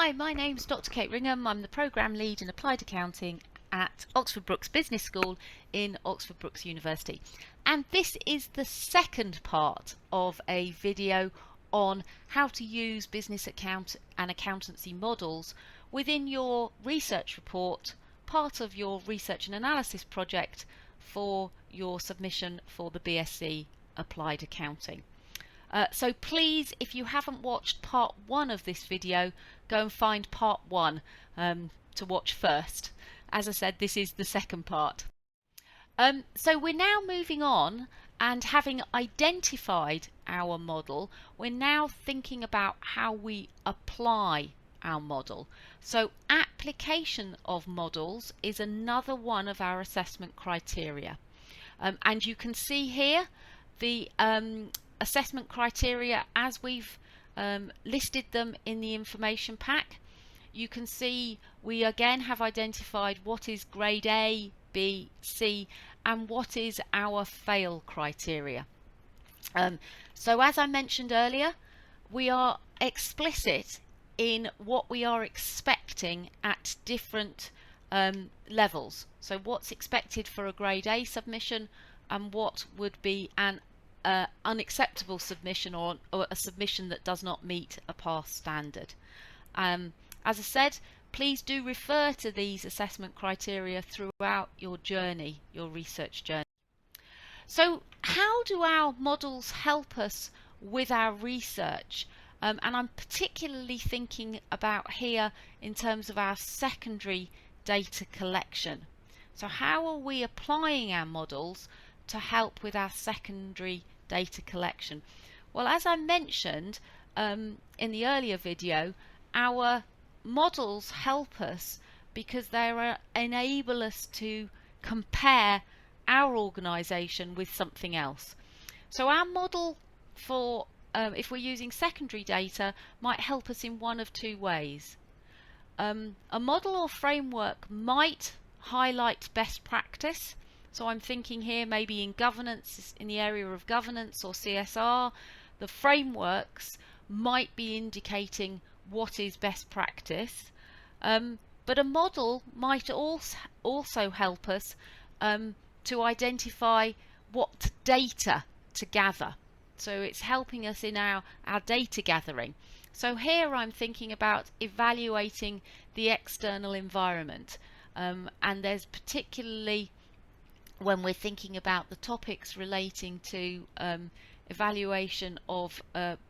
Hi, my name's Dr. Kate Ringham. I'm the Programme Lead in Applied Accounting at Oxford Brookes Business School in Oxford Brookes University. And this is the second part of a video on how to use business account and accountancy models within your research report, part of your research and analysis project for your submission for the BSc Applied Accounting. So please, if you haven't watched part 1 of this video, go and find part 1 to watch first. As I said, this is the second part. So we're now moving on, and having identified our model, we're now thinking about how we apply our model. So application of models is another one of our assessment criteria. And you can see here the assessment criteria as we've listed them in the information pack. You can see we again have identified what is grade A, B, C, and what is our fail criteria. So as I mentioned earlier, we are explicit in what we are expecting at different levels. So what's expected for a grade A submission and what would be an unacceptable submission or a submission that does not meet a pass standard. As I said, please do refer to these assessment criteria throughout your journey, your research journey. So how do our models help us with our research? And I'm particularly thinking about here in terms of our secondary data collection. So how are we applying our models to help with our secondary data collection? Well, as I mentioned in the earlier video, our models help us because they enable us to compare our organisation with something else. So our model for if we're using secondary data might help us in one of two ways. A model or framework might highlight best practice. So I'm thinking here maybe in governance, in the area of governance or CSR, the frameworks might be indicating what is best practice. But a model might also help us to identify what data to gather. So it's helping us in our data gathering. So here I'm thinking about evaluating the external environment. And there's particularly when we're thinking about the topics relating to evaluation of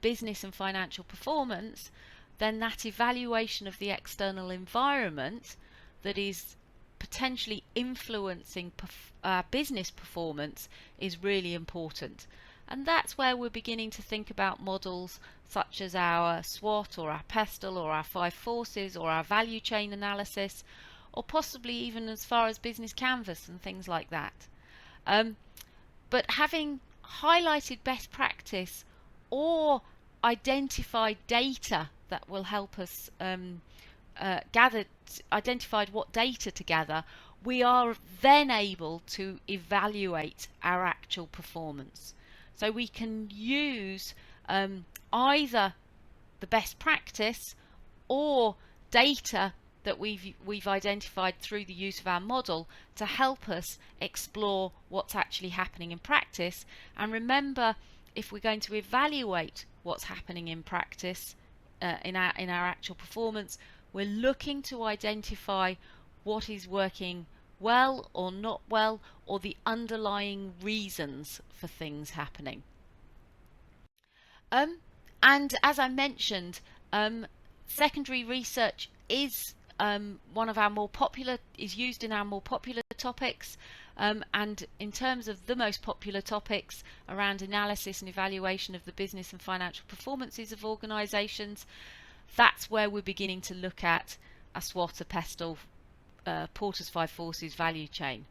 business and financial performance, then that evaluation of the external environment that is potentially influencing business performance is really important. And that's where we're beginning to think about models such as our SWOT or our PESTLE or our 5 forces or our value chain analysis, or possibly even as far as business canvas and things like that. But having highlighted best practice or identified data that will help us identified what data to gather, we are then able to evaluate our actual performance. So we can use either the best practice or data that we've identified through the use of our model to help us explore what's actually happening in practice. And remember, if we're going to evaluate what's happening in practice in our actual performance, we're looking to identify what is working well or not well, or the underlying reasons for things happening. And as I mentioned, secondary research is one of our used in our more popular topics, and in terms of the most popular topics around analysis and evaluation of the business and financial performances of organisations, that's where we're beginning to look at a SWOT, a PESTLE, Porter's 5 forces value chain.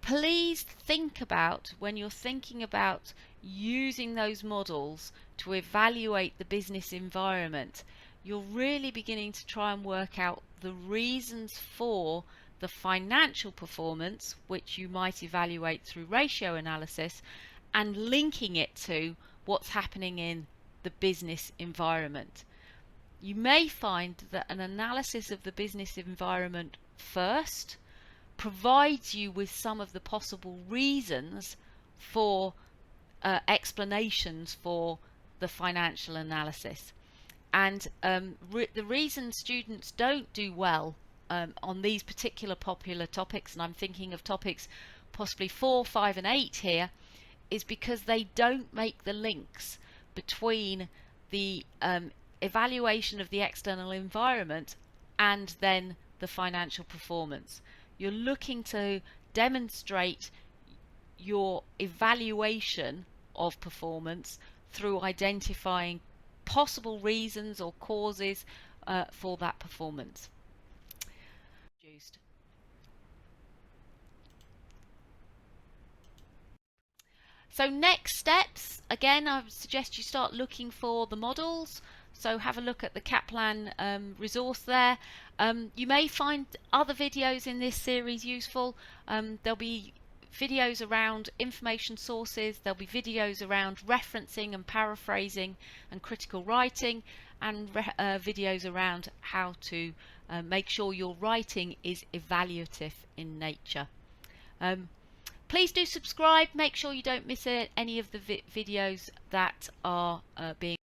Please think about, when you're thinking about using those models to evaluate the business environment, you're really beginning to try and work out the reasons for the financial performance, which you might evaluate through ratio analysis, and linking it to what's happening in the business environment. you may find that an analysis of the business environment first provides you with some of the possible reasons for explanations for the financial analysis. And the reason students don't do well on these particular popular topics, and I'm thinking of topics possibly 4, 5 and 8 here, is because they don't make the links between the evaluation of the external environment and then the financial performance. You're looking to demonstrate your evaluation of performance through identifying possible reasons or causes for that performance. So next steps, again, I would suggest you start looking for the models. So have a look at the Kaplan resource there. You may find other videos in this series useful. There'll be videos around information sources, there'll be videos around referencing and paraphrasing and critical writing, and videos around how to make sure your writing is evaluative in nature. Please do subscribe, make sure you don't miss any of the videos that are being